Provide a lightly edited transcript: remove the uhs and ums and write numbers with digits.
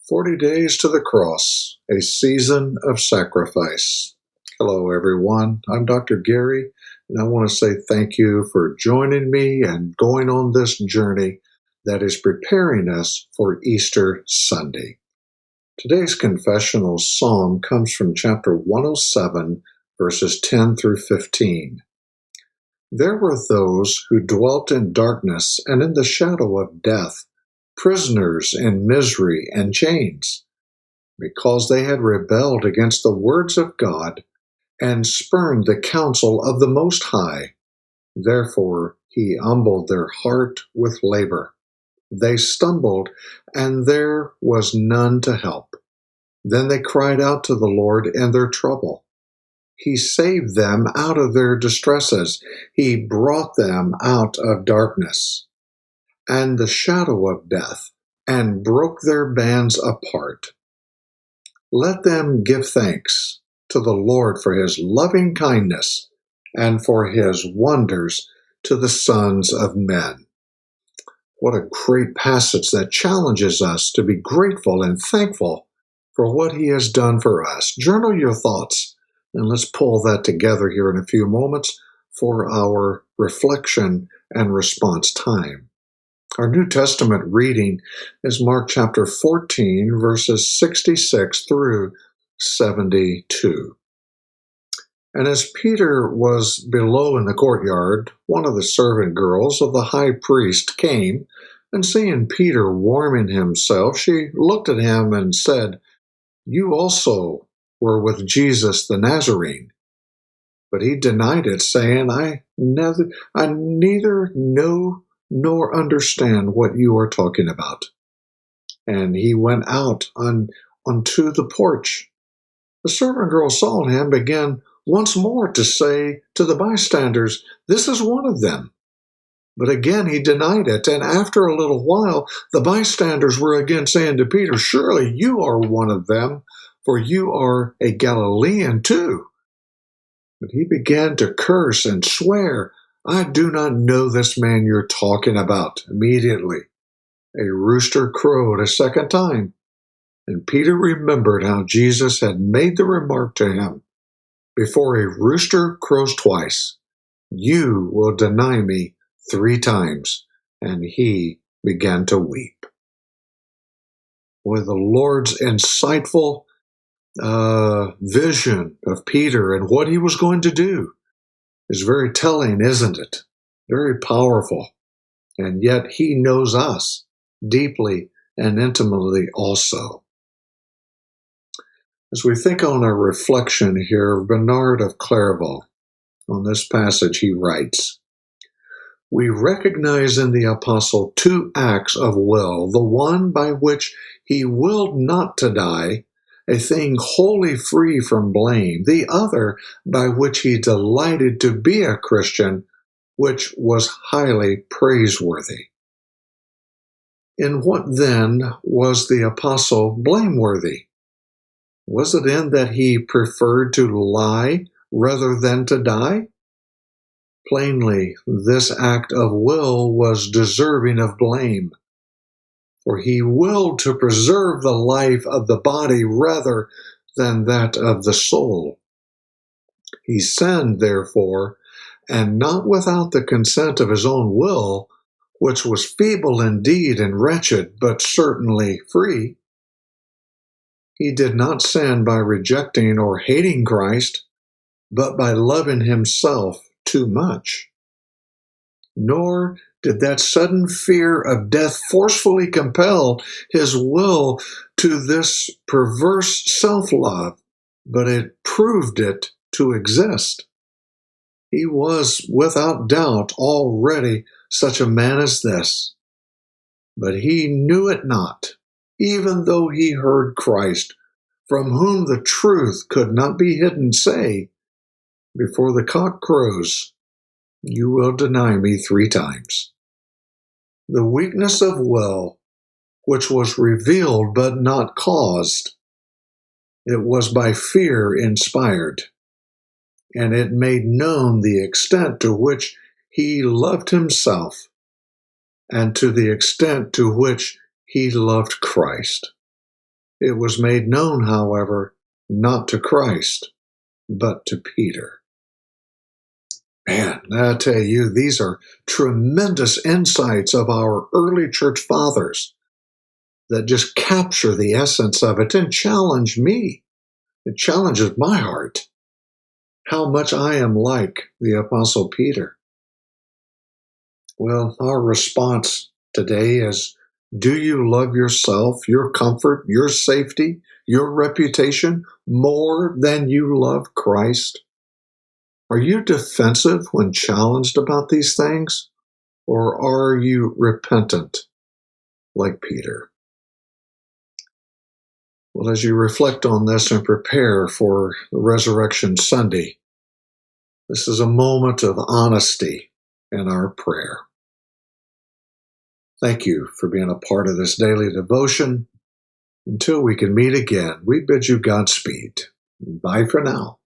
40 Days to the Cross, a Season of Sacrifice. Hello, everyone. I'm Dr. Gary, and I want to say thank you for joining me and going on this journey that is preparing us for Easter Sunday. Today's confessional psalm comes from chapter 107, verses 10 through 15. There were those who dwelt in darkness and in the shadow of death, prisoners in misery and chains, because they had rebelled against the words of God and spurned the counsel of the Most High. Therefore he humbled their heart with labor. They stumbled, and there was none to help. Then they cried out to the Lord in their trouble. He saved them out of their distresses. He brought them out of darkness and the shadow of death, and broke their bands apart. Let them give thanks to the Lord for his loving kindness and for his wonders to the sons of men. What a great passage that challenges us to be grateful and thankful for what he has done for us. Journal your thoughts, and let's pull that together here in a few moments for our reflection and response time. Our New Testament reading is Mark chapter 14, verses 66 through 72. And as Peter was below in the courtyard, one of the servant girls of the high priest came, and seeing Peter warming himself, she looked at him and said, "You also were with Jesus the Nazarene." But he denied it, saying, I neither know nor understand what you are talking about. And he went out onto the porch. The servant girl saw him, began once more to say to the bystanders, "This is one of them." But again he denied it, and after a little while the bystanders were again saying to Peter, "Surely you are one of them, for you are a Galilean too." But he began to curse and swear, "I do not know this man you're talking about." Immediately, a rooster crowed a second time, and Peter remembered how Jesus had made the remark to him, "Before a rooster crows twice, you will deny me 3 times." And he began to weep. With the Lord's insightful vision of Peter and what he was going to do is very telling, isn't it? Very powerful. And yet he knows us deeply and intimately also. As we think on our reflection here, Bernard of Clairvaux, on this passage, he writes, "We recognize in the apostle 2 acts of will, the one by which he willed not to die, a thing wholly free from blame, the other by which he delighted to be a Christian, which was highly praiseworthy." In what then was the apostle blameworthy? Was it in that he preferred to lie rather than to die? Plainly, this act of will was deserving of blame, for he willed to preserve the life of the body rather than that of the soul. He sinned, therefore, and not without the consent of his own will, which was feeble indeed and wretched, but certainly free. He did not sin by rejecting or hating Christ, but by loving himself too much. Nor did that sudden fear of death forcefully compel his will to this perverse self-love, but it proved it to exist. He was without doubt already such a man as this, but he knew it not, even though he heard Christ, from whom the truth could not be hidden, say, "Before the cock crows, you will deny me 3 times. The weakness of will, which was revealed but not caused, it was by fear inspired, and it made known the extent to which he loved himself and to the extent to which he loved Christ. It was made known, however, not to Christ, but to Peter. Man, I tell you, these are tremendous insights of our early church fathers that just capture the essence of it and challenge me. It challenges my heart how much I am like the Apostle Peter. Well, our response today is, do you love yourself, your comfort, your safety, your reputation more than you love Christ? Are you defensive when challenged about these things? Or are you repentant like Peter? Well, as you reflect on this and prepare for the Resurrection Sunday, this is a moment of honesty in our prayer. Thank you for being a part of this daily devotion. Until we can meet again, we bid you Godspeed. Bye for now.